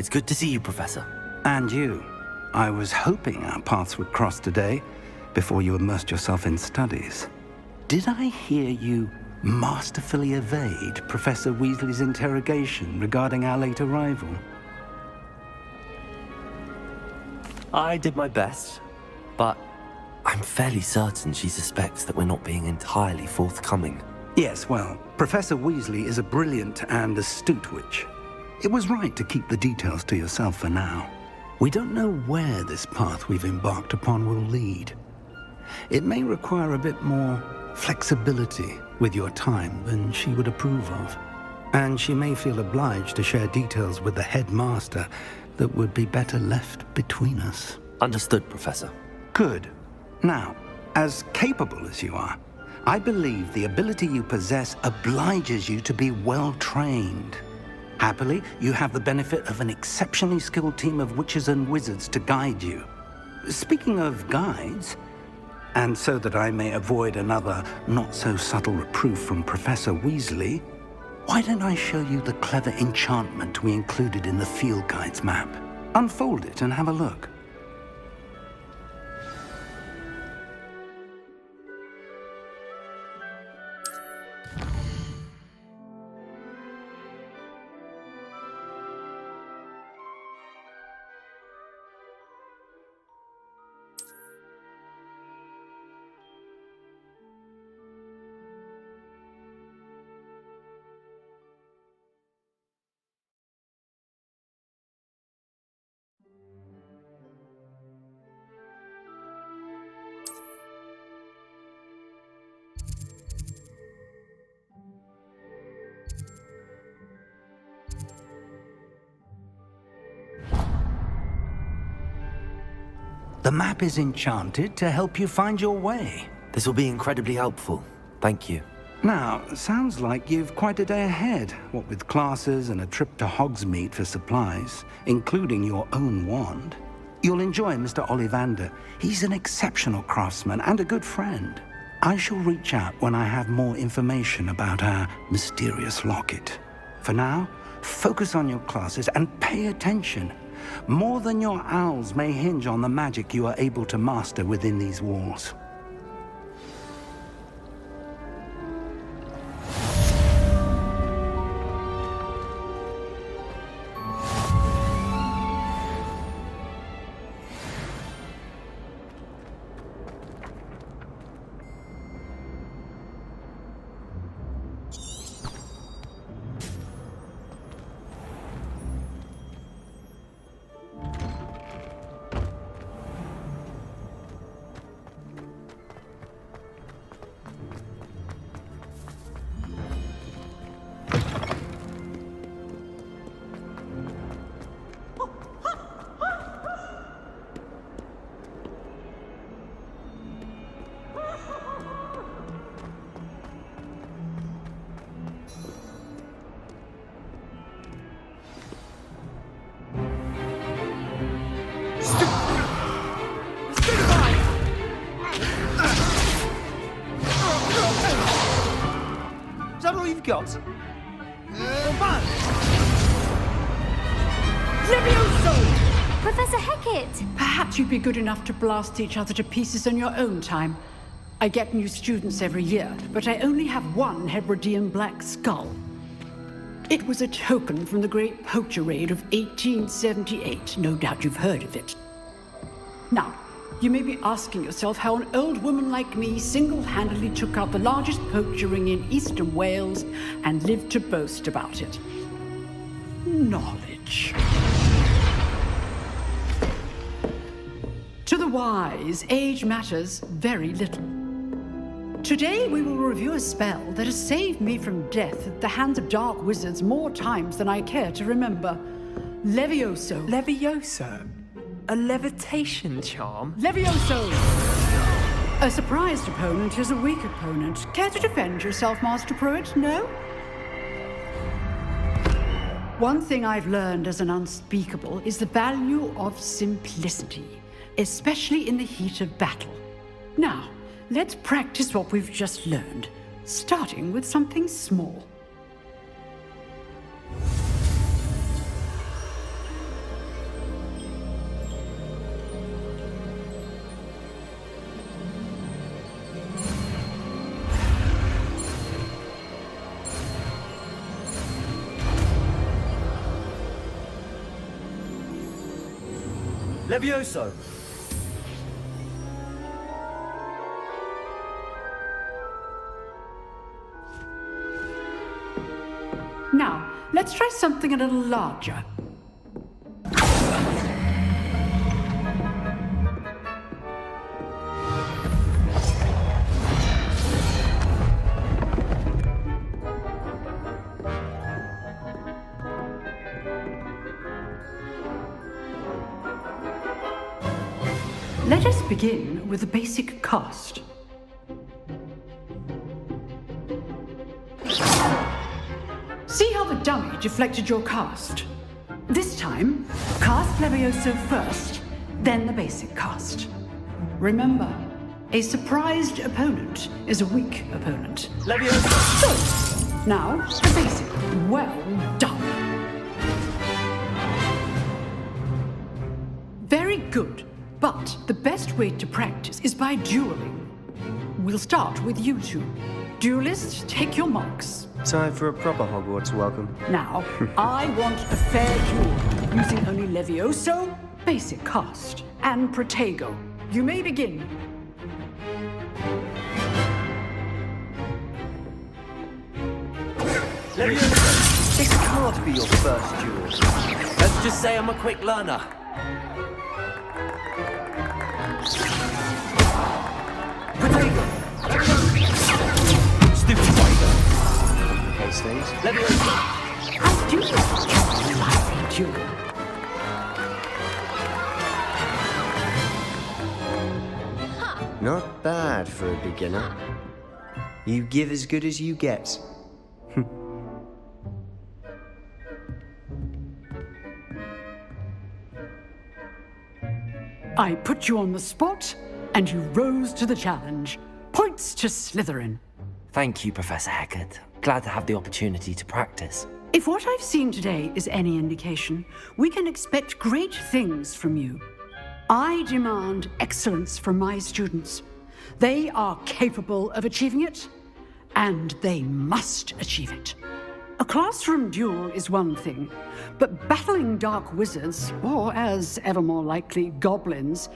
It's good to see you, Professor. And you. I was hoping our paths would cross today, before you immersed yourself in studies. Did I hear you masterfully evade Professor Weasley's interrogation regarding our late arrival? I did my best, but I'm fairly certain she suspects that we're not being entirely forthcoming. Yes, well, Professor Weasley is a brilliant and astute witch. It was right to keep the details to yourself for now. We don't know where this path we've embarked upon will lead. It may require a bit more flexibility with your time than she would approve of. And she may feel obliged to share details with the headmaster that would be better left between us. Understood, Professor. Good. Now, as capable as you are, I believe the ability you possess obliges you to be well-trained. Happily, you have the benefit of an exceptionally skilled team of witches and wizards to guide you. Speaking of guides, and so that I may avoid another not-so-subtle reproof from Professor Weasley, why don't I show you the clever enchantment we included in the field guide's map? Unfold it and have a look. The map is enchanted to help you find your way. This will be incredibly helpful. Thank you. Now, sounds like you've quite a day ahead, what with classes and a trip to Hogsmeade for supplies, including your own wand. You'll enjoy Mr. Ollivander. He's an exceptional craftsman and a good friend. I shall reach out when I have more information about our mysterious locket. For now, focus on your classes and pay attention. More than your owls may hinge on the magic you are able to master within these walls. Is that all you've got? Levioso! Professor Hecat! Perhaps you'd be good enough to blast each other to pieces in your own time. I get new students every year, but I only have one Hebridean black skull. It was a token from the Great Poacher Raid of 1878. No doubt you've heard of it. Now, you may be asking yourself how an old woman like me single-handedly took out the largest poacher ring in eastern Wales and lived to boast about it. Knowledge. To the wise, age matters very little. Today we will review a spell that has saved me from death at the hands of dark wizards more times than I care to remember. Levioso. Levioso? A levitation charm? Levioso! A surprised opponent is a weak opponent. Care to defend yourself, Master Pruitt? No? One thing I've learned as an unspeakable is the value of simplicity, especially in the heat of battle. Now, let's practice what we've just learned, starting with something small. Levioso! Now, let's try something a little larger. Let us begin with the basic cast. See how the dummy deflected your cast? This time, cast Levioso first, then the basic cast. Remember, a surprised opponent is a weak opponent. Levioso! So, now, the basic. Well done. Very good. But the best way to practice is by dueling. We'll start with you two. Duelists, take your marks. Time for a proper Hogwarts welcome. Now, I want a fair duel, using only Levioso, basic cast, and Protego. You may begin. Levioso! This can't be your first duel. Let's just say I'm a quick learner. Protego! Stupid Protego! Case things. Levioso! How do you like a duel? Not bad for a beginner. You give as good as you get. I put you on the spot, and you rose to the challenge. Points to Slytherin. Thank you, Professor Hecat. Glad to have the opportunity to practice. If what I've seen today is any indication, we can expect great things from you. I demand excellence from my students. They are capable of achieving it, and they must achieve it. A classroom duel is one thing, but battling dark wizards, or as ever more likely, goblins,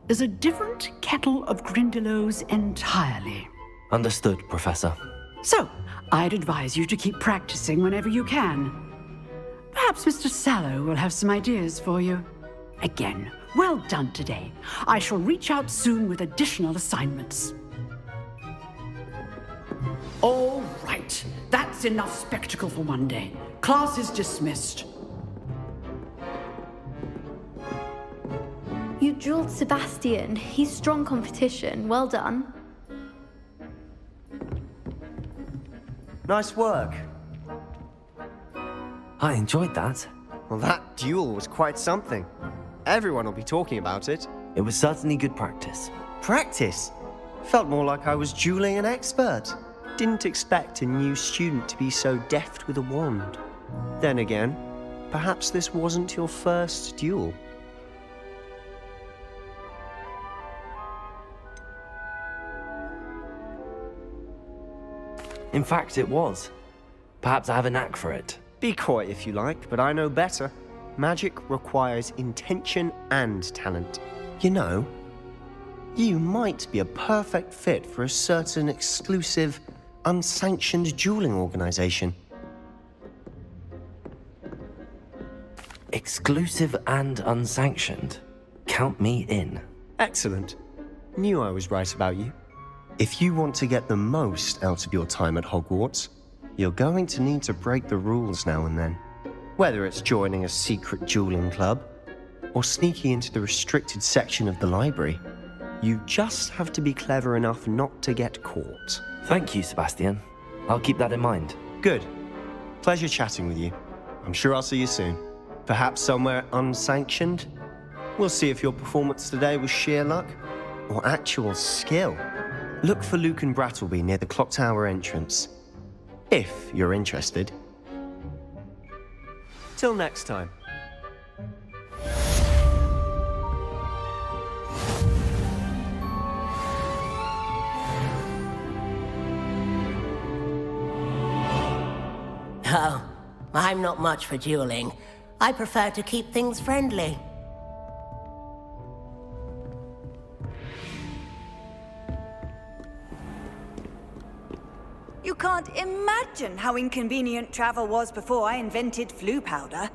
is a different kettle of Grindylows entirely. Understood, Professor. So, I'd advise you to keep practicing whenever you can. Perhaps Mr. Sallow will have some ideas for you. Again, well done today. I shall reach out soon with additional assignments. All right, that's enough spectacle for one day. Class is dismissed. You dueled Sebastian. He's strong competition. Well done. Nice work. I enjoyed that. Well, that duel was quite something. Everyone will be talking about it. It was certainly good practice. Practice? Felt more like I was dueling an expert. Didn't expect a new student to be so deft with a wand. Then again, perhaps this wasn't your first duel. In fact, it was. Perhaps I have a knack for it. Be coy if you like, but I know better. Magic requires intention and talent. You know, you might be a perfect fit for a certain exclusive, unsanctioned dueling organization. Exclusive and unsanctioned. Count me in. Excellent. Knew I was right about you. If you want to get the most out of your time at Hogwarts, you're going to need to break the rules now and then. Whether it's joining a secret dueling club, or sneaking into the restricted section of the library, you just have to be clever enough not to get caught. Thank you, Sebastian. I'll keep that in mind. Good. Pleasure chatting with you. I'm sure I'll see you soon. Perhaps somewhere unsanctioned? We'll see if your performance today was sheer luck or actual skill. Look for Luke and Brattleby near the clock tower entrance, if you're interested. Till next time. Oh, I'm not much for dueling. I prefer to keep things friendly. You can't imagine how inconvenient travel was before I invented flu powder.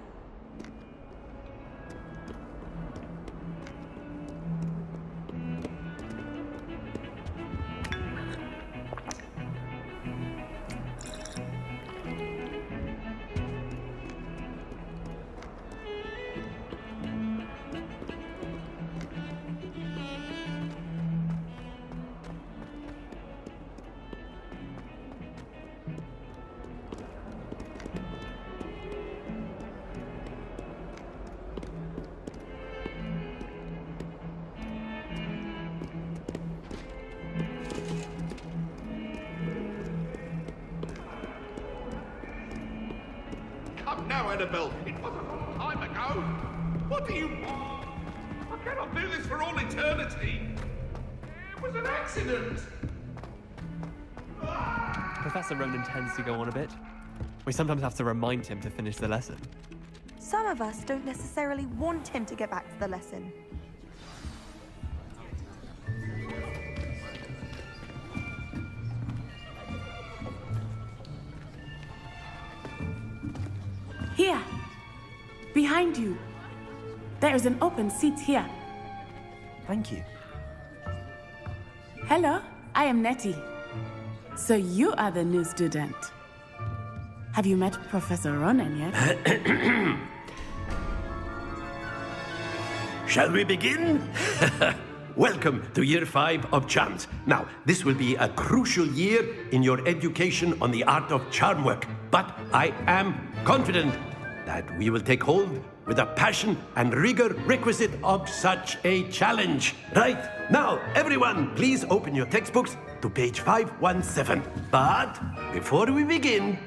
Come now, Annabelle. It was a long time ago. What do you want? I cannot do this for all eternity. It was an accident. Professor Ronan tends to go on a bit. We sometimes have to remind him to finish the lesson. Some of us don't necessarily want him to get back to the lesson. Here, behind you. There is an open seat here. Thank you. Hello, I am Nettie. So you are the new student. Have you met Professor Ronan yet? Shall we begin? Welcome to Year 5 of Charms. Now, this will be a crucial year in your education on the art of charm work, but I am confident that we will take hold with the passion and rigor requisite of such a challenge. Right, now, everyone, please open your textbooks to page 517. But before we begin,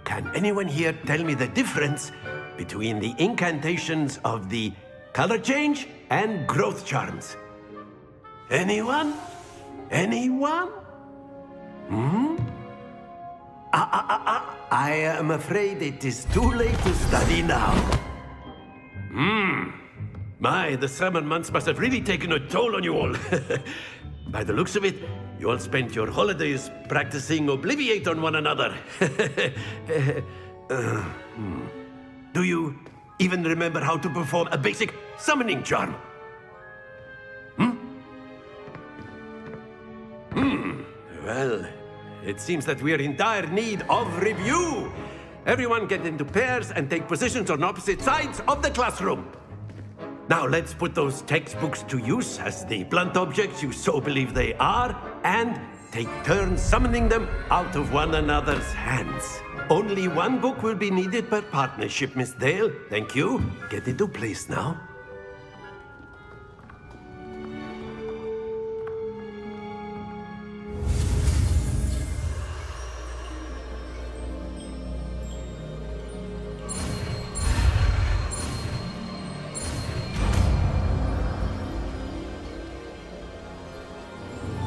can anyone here tell me the difference between the incantations of the color change and growth charms? Anyone? Anyone? I am afraid it is too late to study now. My, the summer months must have really taken a toll on you all. By the looks of it, you all spent your holidays practicing Obliviate on one another. Do you even remember how to perform a basic summoning charm? Well, it seems that we are in dire need of review. Everyone get into pairs and take positions on opposite sides of the classroom. Now let's put those textbooks to use as the blunt objects you so believe they are, and take turns summoning them out of one another's hands. Only one book will be needed per partnership, Miss Dale. Thank you. Get into place now.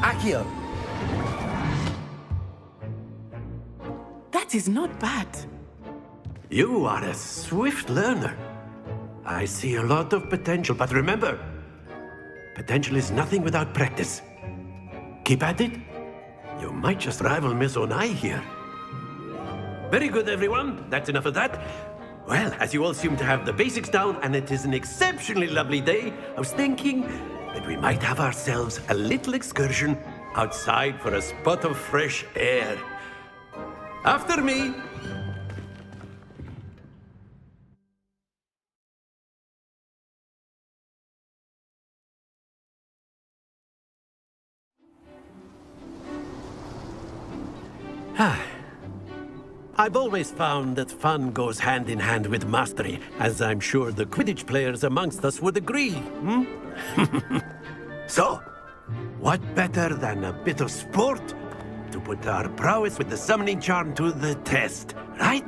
Accio! That is not bad. You are a swift learner. I see a lot of potential, but remember, potential is nothing without practice. Keep at it. You might just rival Miss Onai here. Very good, everyone. That's enough of that. Well, as you all seem to have the basics down, and it is an exceptionally lovely day, I was thinking that we might have ourselves a little excursion outside for a spot of fresh air. After me. I've always found that fun goes hand in hand with mastery, as I'm sure the Quidditch players amongst us would agree. So, what better than a bit of sport to put our prowess with the summoning charm to the test, right?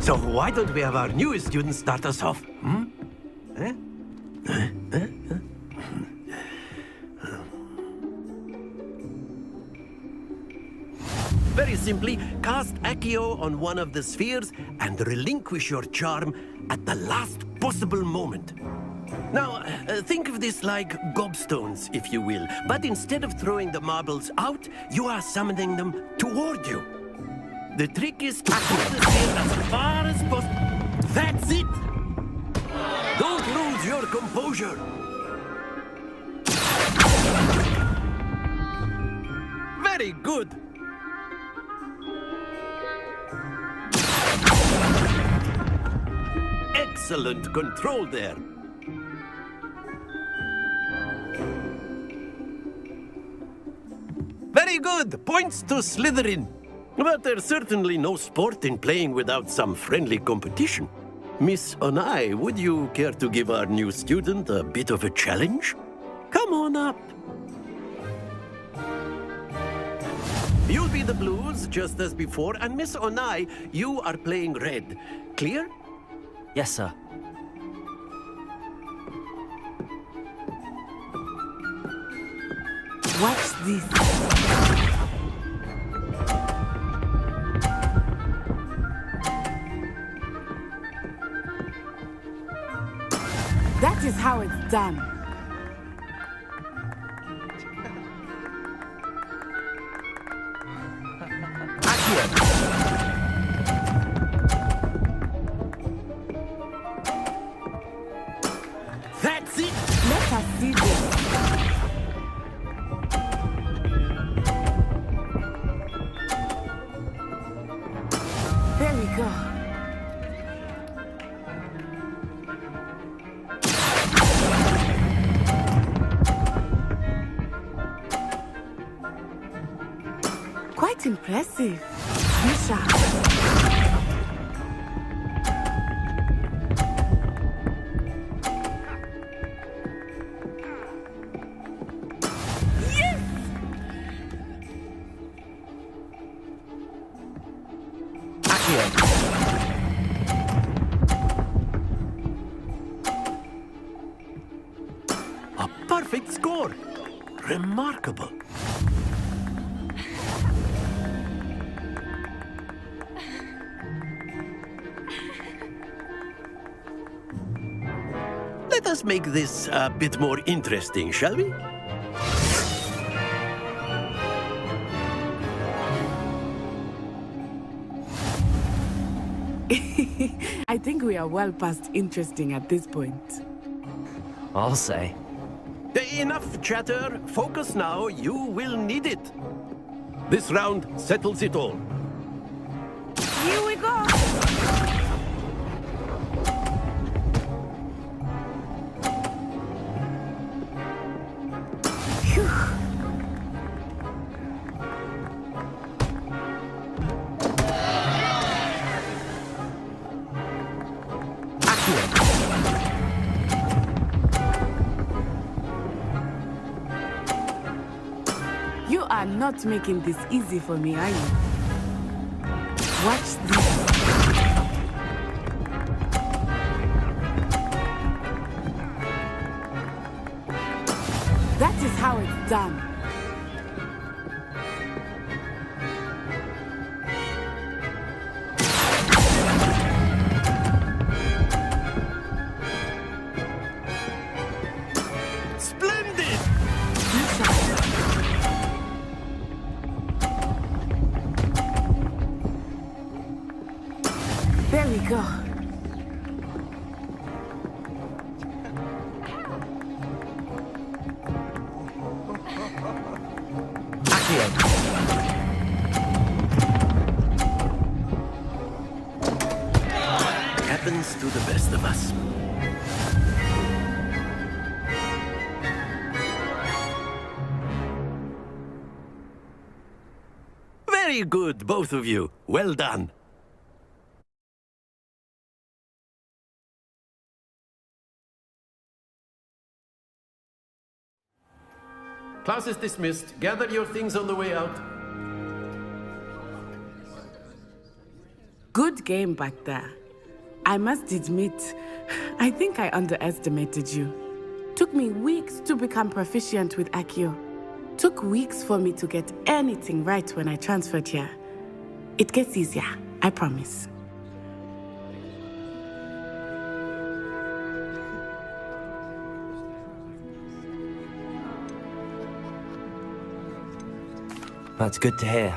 So why don't we have our newest student start us off? Very simply, cast Accio on one of the spheres and relinquish your charm at the last possible moment. Now, think of this like gobstones, if you will, but instead of throwing the marbles out, you are summoning them toward you. The trick is to push the sphere as far as possible. That's it! Don't lose your composure! Very good! Excellent control there. Very good! Points to Slytherin. But there's certainly no sport in playing without some friendly competition. Miss Onai, would you care to give our new student a bit of a challenge? Come on up. You'll be the blues, just as before, and Miss Onai, you are playing red. Clear? Yes, sir. Watch this. That is how it's done. That's it! Let us see this. There we go. Quite impressive. Misha. A perfect score! Remarkable. Let us make this a bit more interesting, shall we? I think we are well past interesting at this point. I'll say. Enough chatter. Focus now. You will need it. This round settles it all. Here we go! You are not making this easy for me, are you? Watch this. That is how it's done. Splendid! There we go. Happens to the best of us. Very good, both of you. Well done. Class is dismissed. Gather your things on the way out. Good game back there. I must admit, I think I underestimated you. Took me weeks to become proficient with Accio. Took weeks for me to get anything right when I transferred here. It gets easier, I promise. That's good to hear.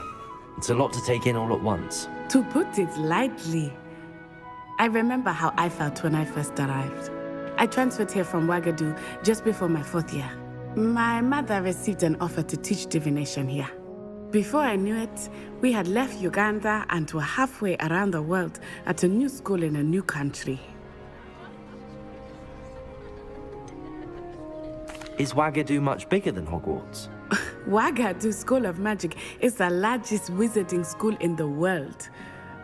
It's a lot to take in all at once. To put it lightly, I remember how I felt when I first arrived. I transferred here from Ouagadougou just before my 4th year. My mother received an offer to teach divination here. Before I knew it, we had left Uganda and were halfway around the world at a new school in a new country. Is Ouagadougou much bigger than Hogwarts? Ouagadougou School of Magic is the largest wizarding school in the world.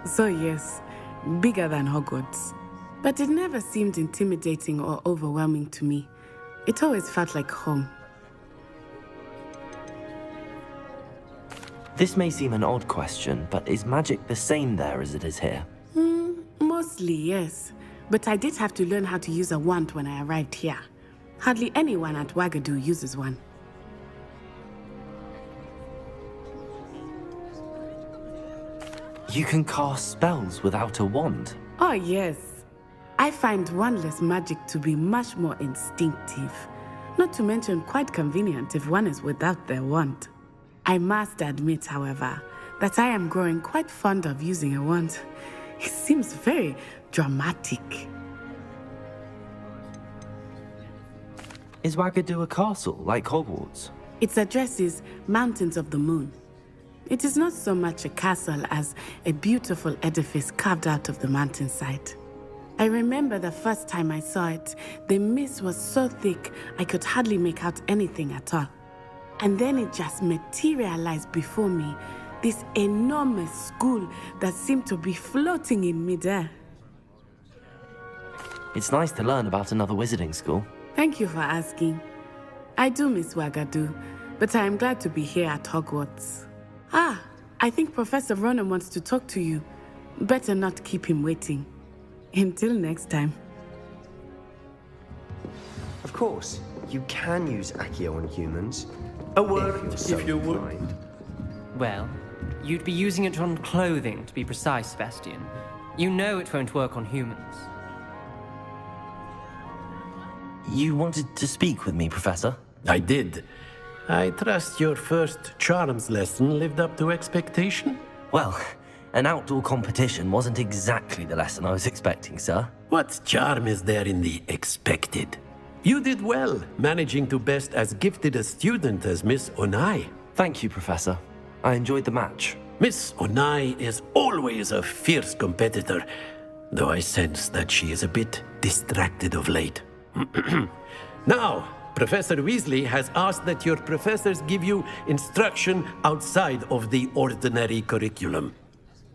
So yes, bigger than Hogwarts. But it never seemed intimidating or overwhelming to me. It always felt like home. This may seem an odd question, but is magic the same there as it is here? Mostly, yes. But I did have to learn how to use a wand when I arrived here. Hardly anyone at Ouagadougou uses one. You can cast spells without a wand? Oh, yes. I find wandless magic to be much more instinctive. Not to mention quite convenient if one is without their wand. I must admit, however, that I am growing quite fond of using a wand. It seems very dramatic. Is Ouagadougou a castle, like Hogwarts? Its address is Mountains of the Moon. It is not so much a castle as a beautiful edifice carved out of the mountainside. I remember the first time I saw it, the mist was so thick I could hardly make out anything at all. And then it just materialized before me, this enormous school that seemed to be floating in midair. It's nice to learn about another wizarding school. Thank you for asking. I do miss Ouagadougou, but I am glad to be here at Hogwarts. I think Professor Ronan wants to talk to you. Better not keep him waiting. Until next time. Of course, you can use Accio on humans. A word, so if you would. inclined. Well, you'd be using it on clothing, to be precise, Sebastian. You know it won't work on humans. You wanted to speak with me, Professor? I did. I trust your first charms lesson lived up to expectation? Well, an outdoor competition wasn't exactly the lesson I was expecting, sir. What charm is there in the expected? You did well, managing to best as gifted a student as Miss Onai. Thank you, Professor. I enjoyed the match. Miss Onai is always a fierce competitor, though I sense that she is a bit distracted of late. Now, Professor Weasley has asked that your professors give you instruction outside of the ordinary curriculum.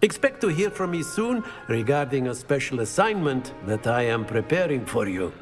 Expect to hear from me soon regarding a special assignment that I am preparing for you.